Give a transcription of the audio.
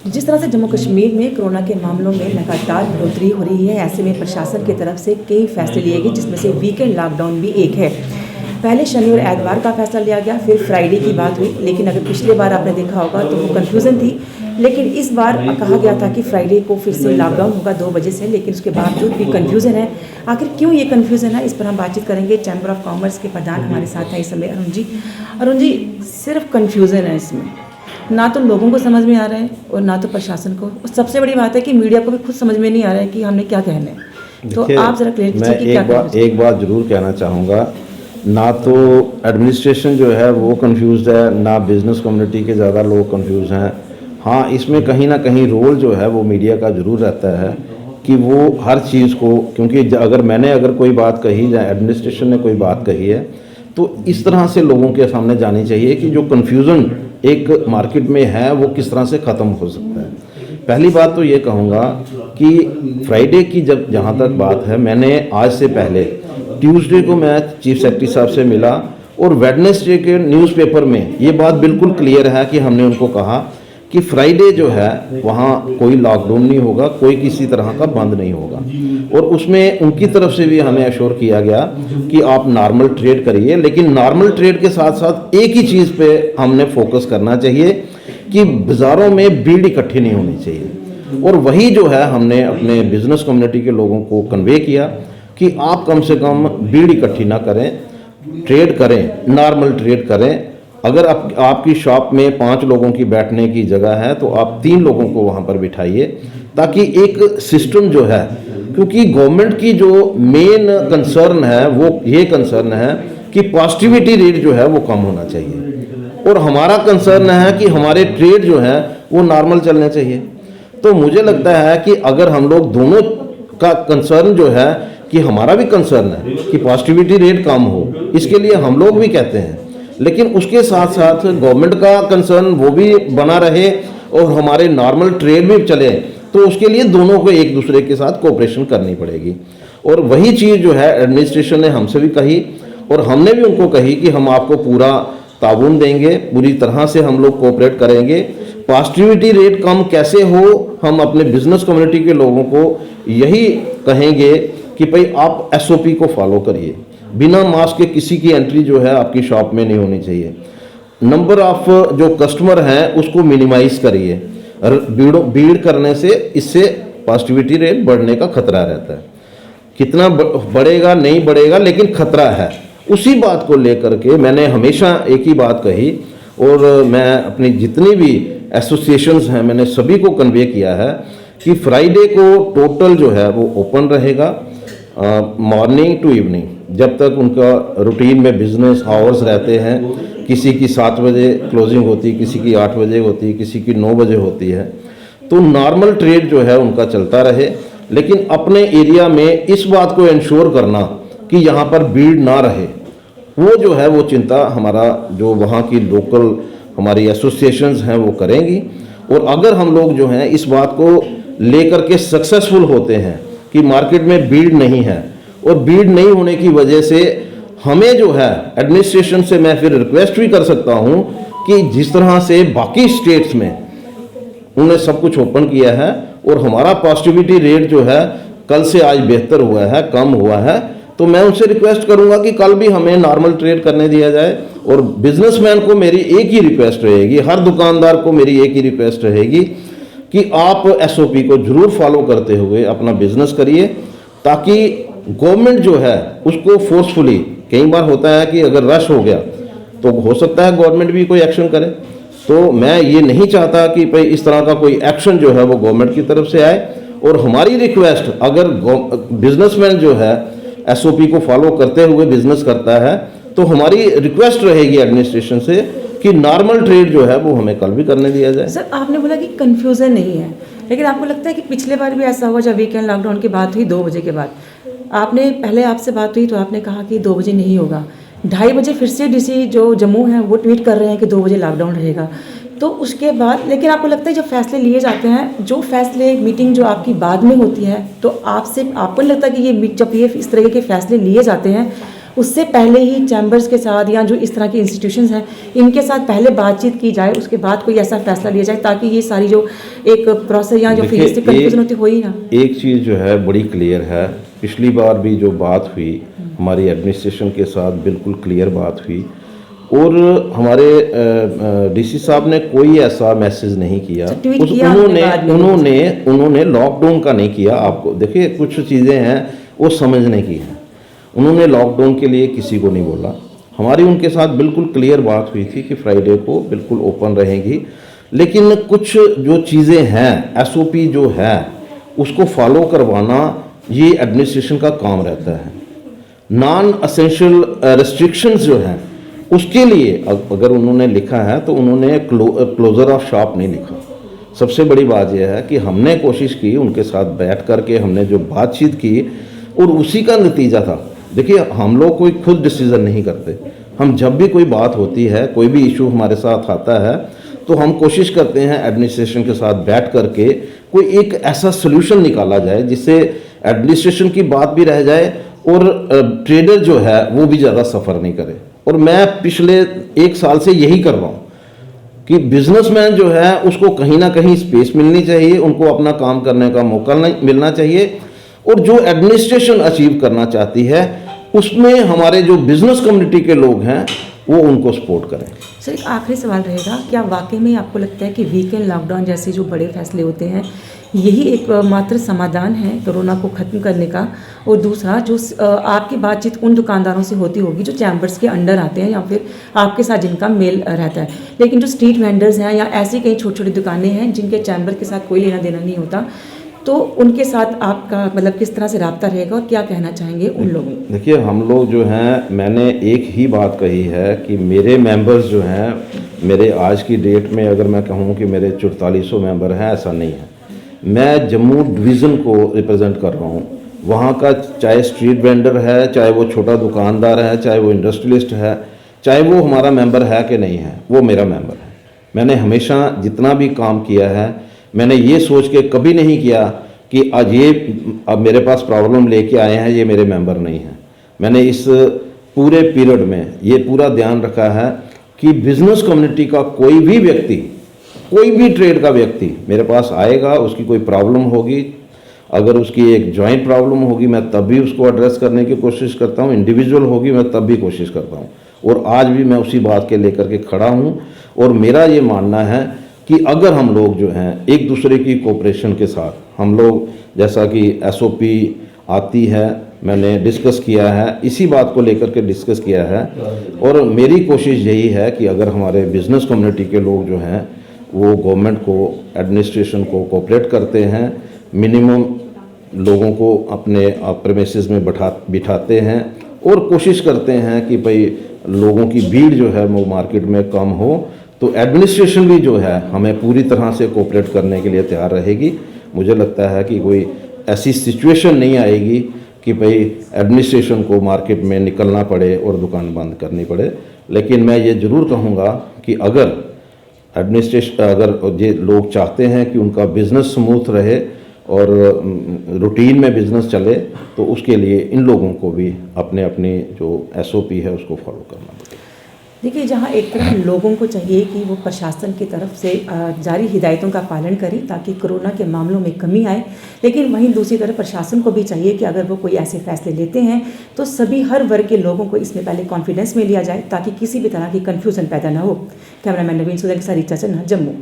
जिस तरह से जम्मू कश्मीर में कोरोना के मामलों में लगातार बढ़ोतरी हो रही है, ऐसे में प्रशासन की तरफ से कई फैसले लिए गए, जिसमें से वीकेंड लॉकडाउन भी एक है। पहले शनि और एतवार का फैसला लिया गया, फिर फ्राइडे की बात हुई। लेकिन अगर पिछले बार आपने देखा होगा तो वो कन्फ्यूज़न थी, लेकिन इस बार कहा गया था कि फ्राइडे को फिर से लॉकडाउन होगा 2 बजे से, लेकिन उसके बावजूद भी कन्फ्यूज़न है। आखिर क्यों ये कन्फ्यूज़न है, इस पर हम बातचीत करेंगे। चैम्बर ऑफ कॉमर्स के प्रधान हमारे साथ हैं इस समय अरुण जी, सिर्फ कन्फ्यूज़न है इसमें, ना तो लोगों को समझ में आ रहा है और ना तो प्रशासन को। और सबसे बड़ी बात है कि मीडिया को भी खुद समझ में नहीं आ रहा है कि हमने क्या कहना है। तो आप जरा क्लियर कीजिए कि क्या कहना है। एक बात जरूर कहना चाहूँगा, ना तो एडमिनिस्ट्रेशन जो है वो कंफ्यूज है, ना बिजनेस कम्युनिटी के ज़्यादा लोग कंफ्यूज हैं। हाँ, इसमें कहीं ना कहीं रोल जो है वो मीडिया का ज़रूर रहता है कि वो हर चीज़ को, क्योंकि अगर कोई बात कही या एडमिनिस्ट्रेशन ने कोई बात कही है तो इस तरह से लोगों के सामने जानी चाहिए कि जो कन्फ्यूज़न एक मार्केट में है वो किस तरह से ख़त्म हो सकता है। पहली बात तो ये कहूँगा कि फ्राइडे की जहाँ तक बात है, मैंने आज से पहले ट्यूसडे को मैं चीफ सेक्रेटरी साहब से मिला और वेडनेसडे के न्यूज़पेपर में ये बात बिल्कुल क्लियर है कि हमने उनको कहा कि फ्राइडे जो है वहाँ कोई लॉकडाउन नहीं होगा, कोई किसी तरह का बंद नहीं होगा। और उसमें उनकी तरफ से भी हमें अश्योर किया गया कि आप नॉर्मल ट्रेड करिए, लेकिन नॉर्मल ट्रेड के साथ साथ एक ही चीज़ पे हमने फोकस करना चाहिए कि बाज़ारों में भीड़ इकट्ठी नहीं होनी चाहिए। और वही जो है हमने अपने बिजनेस कम्युनिटी के लोगों को कन्वे किया कि आप कम से कम भीड़ इकट्ठी ना करें, ट्रेड करें, नॉर्मल ट्रेड करें। अगर आपकी शॉप में 5 लोगों की बैठने की जगह है तो आप 3 लोगों को वहाँ पर बिठाइए, ताकि एक सिस्टम जो है, क्योंकि गवर्नमेंट की जो मेन कंसर्न है वो ये कंसर्न है कि पॉजिटिविटी रेट जो है वो कम होना चाहिए, और हमारा कंसर्न है कि हमारे ट्रेड जो है वो नॉर्मल चलने चाहिए। तो मुझे लगता है कि अगर हम लोग दोनों का कंसर्न जो है, कि हमारा भी कंसर्न है कि पॉजिटिविटी रेट कम हो, इसके लिए हम लोग भी कहते हैं, लेकिन उसके साथ साथ गवर्नमेंट का कंसर्न वो भी बना रहे और हमारे नॉर्मल ट्रेड भी चले, तो उसके लिए दोनों को एक दूसरे के साथ कोऑपरेशन करनी पड़ेगी। और वही चीज़ जो है एडमिनिस्ट्रेशन ने हमसे भी कही और हमने भी उनको कही कि हम आपको पूरा ताउन देंगे, पूरी तरह से हम लोग कोऑपरेट करेंगे। पॉजिटिविटी रेट कम कैसे हो, हम अपने बिजनेस कम्युनिटी के लोगों को यही कहेंगे कि भाई आप SOP को फॉलो करिए, बिना मास्क के किसी की एंट्री जो है आपकी शॉप में नहीं होनी चाहिए। नंबर ऑफ जो कस्टमर हैं उसको मिनिमाइज करिए, भीड़ करने से इससे पॉजिटिविटी रेट बढ़ने का खतरा रहता है। कितना बढ़ेगा नहीं बढ़ेगा, लेकिन खतरा है। उसी बात को लेकर के मैंने हमेशा एक ही बात कही, और मैं अपनी जितनी भी एसोसिएशंस हैं मैंने सभी को कन्वे किया है कि फ्राइडे को टोटल जो है वो ओपन रहेगा, मॉर्निंग टू इवनिंग, जब तक उनका रूटीन में बिजनेस आवर्स रहते हैं। किसी की 7 बजे क्लोजिंग होती, किसी की 8 बजे होती, किसी की 9 बजे होती है। तो नॉर्मल ट्रेड जो है उनका चलता रहे, लेकिन अपने एरिया में इस बात को इंश्योर करना कि यहाँ पर भीड़ ना रहे, वो जो है वो चिंता हमारा जो वहाँ की लोकल हमारी एसोसिएशंस हैं वो करेंगी। और अगर हम लोग जो हैं इस बात को लेकर के सक्सेसफुल होते हैं कि मार्केट में भीड़ नहीं है, और भीड़ नहीं होने की वजह से हमें जो है एडमिनिस्ट्रेशन से मैं फिर रिक्वेस्ट भी कर सकता हूं कि जिस तरह से बाकी स्टेट्स में उन्होंने सब कुछ ओपन किया है और हमारा पॉजिटिविटी रेट जो है कल से आज बेहतर हुआ है, कम हुआ है, तो मैं उनसे रिक्वेस्ट करूंगा कि कल भी हमें नॉर्मल ट्रेड करने दिया जाए। और बिजनेसमैन को मेरी एक ही रिक्वेस्ट रहेगी, हर दुकानदार को मेरी एक ही रिक्वेस्ट रहेगी कि आप SOP को जरूर फॉलो करते हुए अपना बिजनेस करिए, ताकि गवर्नमेंट जो है उसको फोर्सफुली, कई बार होता है कि अगर रश हो गया तो हो सकता है गवर्नमेंट भी कोई एक्शन करे। तो मैं ये नहीं चाहता कि भाई इस तरह का कोई एक्शन जो है वो गवर्नमेंट की तरफ से आए। और हमारी रिक्वेस्ट, अगर बिजनेसमैन जो है SOP को फॉलो करते हुए बिजनेस करता है, तो हमारी रिक्वेस्ट रहेगी एडमिनिस्ट्रेशन से कि नॉर्मल ट्रेड जो है वो हमें कल भी करने दिया जाए। सर, आपने बोला कि कन्फ्यूज़न नहीं है, लेकिन आपको लगता है कि पिछले बार भी ऐसा हुआ जब वीकेंड लॉकडाउन की बात हुई 2 बजे के बाद, पहले आपसे बात हुई तो आपने कहा कि 2 बजे नहीं होगा, 2:30 बजे फिर से DC जो जम्मू है वो ट्वीट कर रहे हैं कि 2 बजे लॉकडाउन रहेगा। तो उसके बाद, लेकिन आपको लगता है जब फैसले लिए जाते हैं, जो फैसले मीटिंग जो आपकी बाद में होती है, तो आपको नहीं लगता कि जब ये इस तरह के फैसले लिए जाते हैं उससे पहले ही चैम्बर्स के साथ या जो इस तरह की इंस्टीट्यूशंस हैं इनके साथ पहले बातचीत की जाए, उसके बाद कोई ऐसा फैसला लिया जाए ताकि ये सारी जो एक प्रोसेस या जो देखिए, फीस से कंफ्यूजन होती हुई ना। एक चीज़ जो है बड़ी क्लियर है, पिछली बार भी जो बात हुई हमारी एडमिनिस्ट्रेशन के साथ बिल्कुल क्लियर बात हुई, और हमारे डीसी साहब ने कोई ऐसा मैसेज नहीं किया। अच्छा, ट्वीट किया उन्होंने बाद में। उन्होंने उन्होंने लॉकडाउन का नहीं किया। आपको देखिए, कुछ चीज़ें हैं वो समझने की हैं। उन्होंने लॉकडाउन के लिए किसी को नहीं बोला। हमारी उनके साथ बिल्कुल क्लियर बात हुई थी कि फ्राइडे को बिल्कुल ओपन रहेगी, लेकिन कुछ जो चीज़ें हैं, एसओपी जो है उसको फॉलो करवाना ये एडमिनिस्ट्रेशन का काम रहता है। नॉन असेंशियल रेस्ट्रिक्शंस जो हैं उसके लिए अगर उन्होंने लिखा है तो उन्होंने क्लोजर ऑफ शॉप नहीं लिखा। सबसे बड़ी बात यह है कि हमने कोशिश की उनके साथ बैठ कर के, हमने जो बातचीत की और उसी का नतीजा था। देखिए, हम लोग कोई खुद डिसीज़न नहीं करते। हम जब भी कोई बात होती है, कोई भी इशू हमारे साथ आता है, तो हम कोशिश करते हैं एडमिनिस्ट्रेशन के साथ बैठ करके कोई एक ऐसा सोल्यूशन निकाला जाए जिससे एडमिनिस्ट्रेशन की बात भी रह जाए और ट्रेडर जो है वो भी ज़्यादा सफ़र नहीं करे। और मैं पिछले 1 साल से यही कर रहा हूँ कि बिजनेसमैन जो है उसको कहीं ना कहीं स्पेस मिलनी चाहिए, उनको अपना काम करने का मौका मिलना चाहिए, और जो एडमिनिस्ट्रेशन अचीव करना चाहती है उसमें हमारे जो बिजनेस कम्युनिटी के लोग हैं वो उनको सपोर्ट करें। सर, एक आखिरी सवाल रहेगा, क्या वाकई में आपको लगता है कि वीकेंड लॉकडाउन जैसे जो बड़े फैसले होते हैं यही एक मात्र समाधान है कोरोना को ख़त्म करने का? और दूसरा, जो आपकी बातचीत उन दुकानदारों से होती होगी जो चैम्बर्स के अंडर आते हैं या फिर आपके साथ जिनका मेल रहता है, लेकिन जो स्ट्रीट वेंडर्स हैं या ऐसी कई छोटी छोटी दुकानें हैं जिनके चैम्बर के साथ कोई लेना देना नहीं होता, तो उनके साथ आपका मतलब किस तरह से रब्ता रहेगा और क्या कहना चाहेंगे उन लोगों को? देखिए, हम लोग जो हैं, मैंने एक ही बात कही है कि मेरे मेंबर्स जो हैं, मेरे आज की डेट में अगर मैं कहूँ कि मेरे 4400 मेंबर हैं, ऐसा नहीं है। मैं जम्मू डिवीज़न को रिप्रेजेंट कर रहा हूँ। वहाँ का चाहे स्ट्रीट वेंडर है, चाहे वो छोटा दुकानदार है, चाहे वो इंडस्ट्रियलिस्ट है, चाहे वो हमारा मेंबर है कि नहीं है, वो मेरा मेंबर है। मैंने हमेशा जितना भी काम किया है, मैंने ये सोच के कभी नहीं किया कि आज ये अब मेरे पास प्रॉब्लम लेके आए हैं, ये मेरे मेंबर नहीं हैं। मैंने इस पूरे पीरियड में ये पूरा ध्यान रखा है कि बिजनेस कम्युनिटी का कोई भी व्यक्ति, कोई भी ट्रेड का व्यक्ति मेरे पास आएगा, उसकी कोई प्रॉब्लम होगी, अगर उसकी एक जॉइंट प्रॉब्लम होगी मैं तब भी उसको एड्रेस करने की कोशिश करता हूँ, इंडिविजुअल होगी मैं तब भी कोशिश करता हूँ, और आज भी मैं उसी बात के लेकर के खड़ा हूँ। और मेरा ये मानना है कि अगर हम लोग जो हैं एक दूसरे की कोऑपरेशन के साथ, हम लोग जैसा कि एसओपी आती है, मैंने डिस्कस किया है, इसी बात को लेकर के डिस्कस किया है, और मेरी कोशिश यही है कि अगर हमारे बिजनेस कम्युनिटी के लोग जो हैं वो गवर्नमेंट को, एडमिनिस्ट्रेशन को कोऑपरेट करते हैं, मिनिमम लोगों को अपने प्रेमिसेस में बिठाते हैं और कोशिश करते हैं कि भाई लोगों की भीड़ जो है वो मार्केट में कम हो, तो एडमिनिस्ट्रेशन भी जो है हमें पूरी तरह से कोऑपरेट करने के लिए तैयार रहेगी। मुझे लगता है कि कोई ऐसी सिचुएशन नहीं आएगी कि भाई एडमिनिस्ट्रेशन को मार्केट में निकलना पड़े और दुकान बंद करनी पड़े। लेकिन मैं ये ज़रूर कहूँगा कि अगर ये लोग चाहते हैं कि उनका बिज़नेस स्मूथ रहे और रूटीन में बिज़नेस चले, तो उसके लिए इन लोगों को भी अपने अपनी जो एसओपी है उसको फॉलो करना पड़ेगा। देखिए, जहाँ एक तरफ लोगों को चाहिए कि वो प्रशासन की तरफ से जारी हिदायतों का पालन करें ताकि कोरोना के मामलों में कमी आए, लेकिन वहीं दूसरी तरफ प्रशासन को भी चाहिए कि अगर वो कोई ऐसे फैसले लेते हैं तो सभी हर वर्ग के लोगों को इसमें पहले कॉन्फिडेंस में लिया जाए ताकि किसी भी तरह की कन्फ्यूज़न पैदा ना हो। कैमरामैन नवीन सुधर के साथ रीचा चन्ना, जम्मू।